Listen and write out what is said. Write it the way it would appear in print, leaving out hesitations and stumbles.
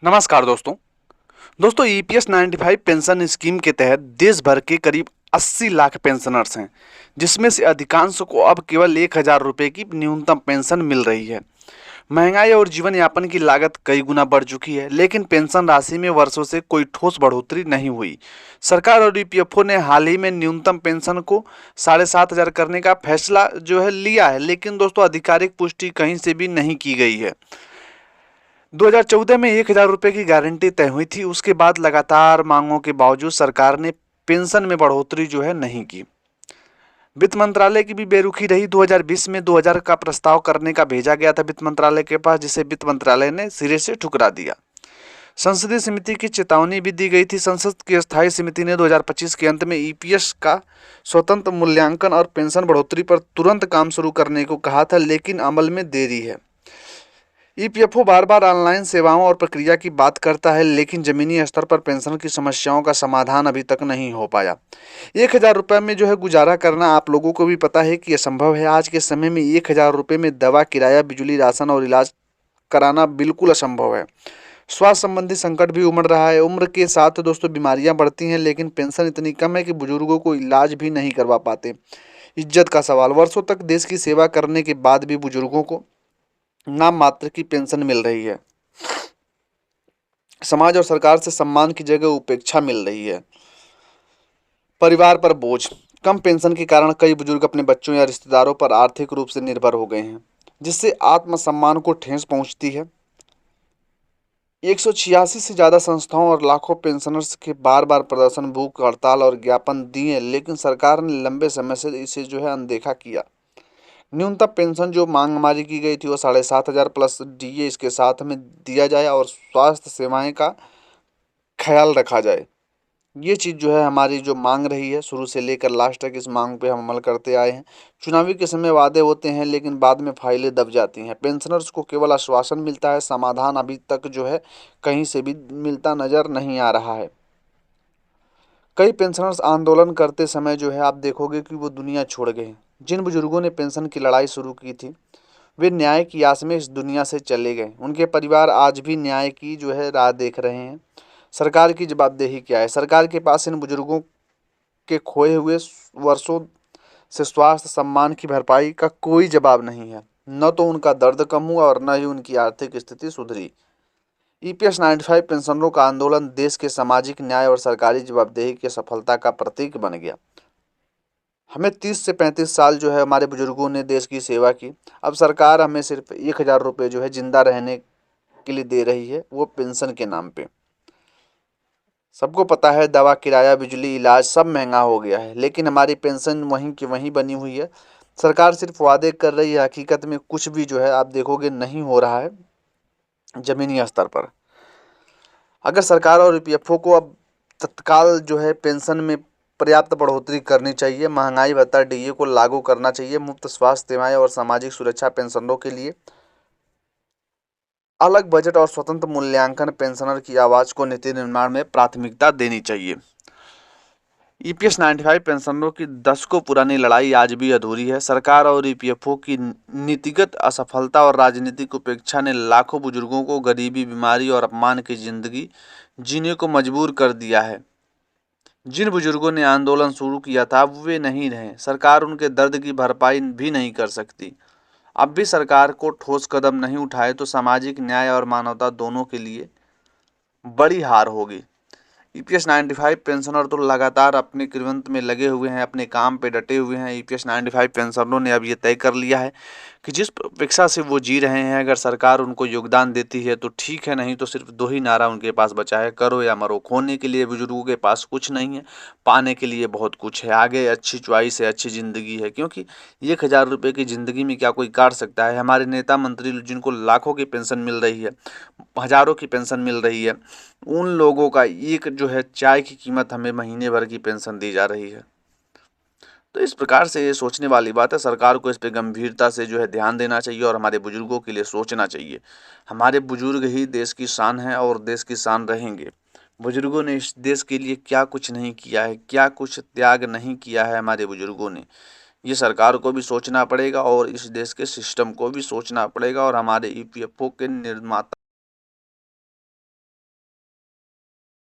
नमस्कार दोस्तों EPS 95 pension scheme के तहत देश भर के करीब 80 लाख पेंशनर्स हैं, जिसमें से अधिकांश को अब केवल 1,000 रुपये की न्यूनतम पेंशन मिल रही है। महंगाई और जीवन यापन की लागत कई गुना बढ़ चुकी है, लेकिन पेंशन राशि में वर्षों से कोई ठोस बढ़ोतरी नहीं हुई। सरकार और ईपीएफओ ने हाल ही में न्यूनतम पेंशन को 7,500 करने का फैसला लिया है, लेकिन दोस्तों आधिकारिक पुष्टि कहीं से भी नहीं की गई है। 2014 में 1,000 रुपये की गारंटी तय हुई थी। उसके बाद लगातार मांगों के बावजूद सरकार ने पेंशन में बढ़ोतरी नहीं की। वित्त मंत्रालय की भी बेरुखी रही। 2020 में 2,000 का प्रस्ताव करने का भेजा गया था वित्त मंत्रालय के पास, जिसे वित्त मंत्रालय ने सिरे से ठुकरा दिया। संसदीय समिति की चेतावनी भी दी गई थी। संसद की स्थायी समिति ने 2025 के अंत में ईपीएस का स्वतंत्र मूल्यांकन और पेंशन बढ़ोतरी पर तुरंत काम शुरू करने को कहा था, लेकिन अमल में देरी है। ईपीएफओ बार बार ऑनलाइन सेवाओं और प्रक्रिया की बात करता है, लेकिन जमीनी स्तर पर पेंशन की समस्याओं का समाधान अभी तक नहीं हो पाया। 1,000 रुपये में गुजारा करना आप लोगों को भी पता है कि असंभव है। आज के समय में 1,000 रुपये में दवा, किराया, बिजली, राशन और इलाज कराना बिल्कुल असंभव है। स्वास्थ्य संबंधी संकट भी उमड़ रहा है। उम्र के साथ बीमारियां बढ़ती हैं, लेकिन पेंशन इतनी कम है कि बुजुर्गों को इलाज भी नहीं करवा पाते। इज्जत का सवाल। वर्षों तक देश की सेवा करने के बाद भी बुजुर्गों को नाम मात्र की पेंशन मिल रही है। समाज और सरकार से सम्मान की जगह उपेक्षा मिल रही है। परिवार पर बोझ। कम पेंशन के कारण कई बुजुर्ग अपने बच्चों या रिश्तेदारों पर आर्थिक रूप से निर्भर हो गए हैं, जिससे आत्मसम्मान को ठेस पहुंचती है। 186 से ज़्यादा संस्थाओं और लाखों पेंशनर्स के बार बार प्रदर्शन, भूख हड़ताल और ज्ञापन दिए, लेकिन सरकार ने लंबे समय से इसे अनदेखा किया। न्यूनतम पेंशन जो मांग हमारी की गई थी वो 7,500 प्लस डीए इसके साथ में दिया जाए और स्वास्थ्य सेवाएं का ख्याल रखा जाए। ये चीज़ हमारी मांग रही है, शुरू से लेकर लास्ट तक इस मांग पे हम अमल करते आए हैं। चुनावी के समय वादे होते हैं, लेकिन बाद में फाइलें दब जाती हैं। पेंशनर्स को केवल आश्वासन मिलता है, समाधान अभी तक कहीं से भी मिलता नज़र नहीं आ रहा है। कई पेंशनर्स आंदोलन करते समय आप देखोगे कि वो दुनिया छोड़ गए हैं। जिन बुजुर्गों ने पेंशन की लड़ाई शुरू की थी, वे न्याय की आस में इस दुनिया से चले गए। उनके परिवार आज भी न्याय की राह देख रहे हैं। सरकार की जवाबदेही क्या है? सरकार के पास इन बुजुर्गों के खोए हुए वर्षों से स्वास्थ्य सम्मान की भरपाई का कोई जवाब नहीं है। न तो उनका दर्द कम हुआ और न ही उनकी आर्थिक स्थिति सुधरी। ईपीएस 95 पेंशनरों का आंदोलन देश के सामाजिक न्याय और सरकारी जवाबदेही की सफलता का प्रतीक बन गया। हमें 30 से 35 साल हमारे बुजुर्गों ने देश की सेवा की। अब सरकार हमें सिर्फ 1,000 रुपये जिंदा रहने के लिए दे रही है, वो पेंशन के नाम पे। सबको पता है दवा, किराया, बिजली, इलाज सब महंगा हो गया है, लेकिन हमारी पेंशन वहीं की वहीं बनी हुई है। सरकार सिर्फ वादे कर रही है, हकीकत में कुछ भी आप देखोगे नहीं हो रहा है ज़मीनी स्तर पर। अगर सरकार और ईपीएफओ को अब तत्काल पेंशन में पर्याप्त बढ़ोतरी करनी चाहिए। महंगाई भत्ता डीए को लागू करना चाहिए। मुफ्त स्वास्थ्य सेवाएं और सामाजिक सुरक्षा पेंशनरों के लिए अलग बजट और स्वतंत्र मूल्यांकन पेंशनर की आवाज़ को नीति निर्माण में प्राथमिकता देनी चाहिए। ईपीएस 95 पेंशनरों की दशकों पुरानी लड़ाई आज भी अधूरी है। सरकार और ईपीएफओ की नीतिगत असफलता और राजनीतिक उपेक्षा ने लाखों बुजुर्गों को गरीबी, बीमारी और अपमान की जिंदगी जीने को मजबूर कर दिया है। जिन बुजुर्गों ने आंदोलन शुरू किया था अब वे नहीं रहे। सरकार उनके दर्द की भरपाई भी नहीं कर सकती। अब भी सरकार को ठोस कदम नहीं उठाए तो सामाजिक न्याय और मानवता दोनों के लिए बड़ी हार होगी। ईपीएस 95 पेंशनर तो लगातार अपने कृवंत में लगे हुए हैं, अपने काम पे डटे हुए हैं। ईपीएस 95 पेंशनरों ने अब ये तय कर लिया है कि जिस अपेक्षा से वो जी रहे हैं, अगर सरकार उनको योगदान देती है तो ठीक है, नहीं तो सिर्फ दो ही नारा उनके पास बचा है, करो या मरो। खोने के लिए बुजुर्गों के पास कुछ नहीं है, पाने के लिए बहुत कुछ है। आगे अच्छी चॉइस है, अच्छी ज़िंदगी है, क्योंकि 1,000 रुपये की ज़िंदगी में क्या कोई काट सकता है? हमारे नेता मंत्री जिनको लाखों की पेंशन मिल रही है, हज़ारों की पेंशन मिल रही है, उन लोगों का एक चाय की कीमत हमें महीने भर की पेंशन दी जा रही है। तो इस प्रकार से ये सोचने वाली बात है। सरकार को इस पे गंभीरता से ध्यान देना चाहिए और हमारे बुजुर्गों के लिए सोचना चाहिए। हमारे बुजुर्ग ही देश की शान है और देश की शान रहेंगे। बुजुर्गों ने इस देश के लिए क्या कुछ नहीं किया है, क्या कुछ त्याग नहीं किया है हमारे बुजुर्गों ने। ये सरकार को भी सोचना पड़ेगा और इस देश के सिस्टम को भी सोचना पड़ेगा और हमारे ईपीएफओ के निर्माता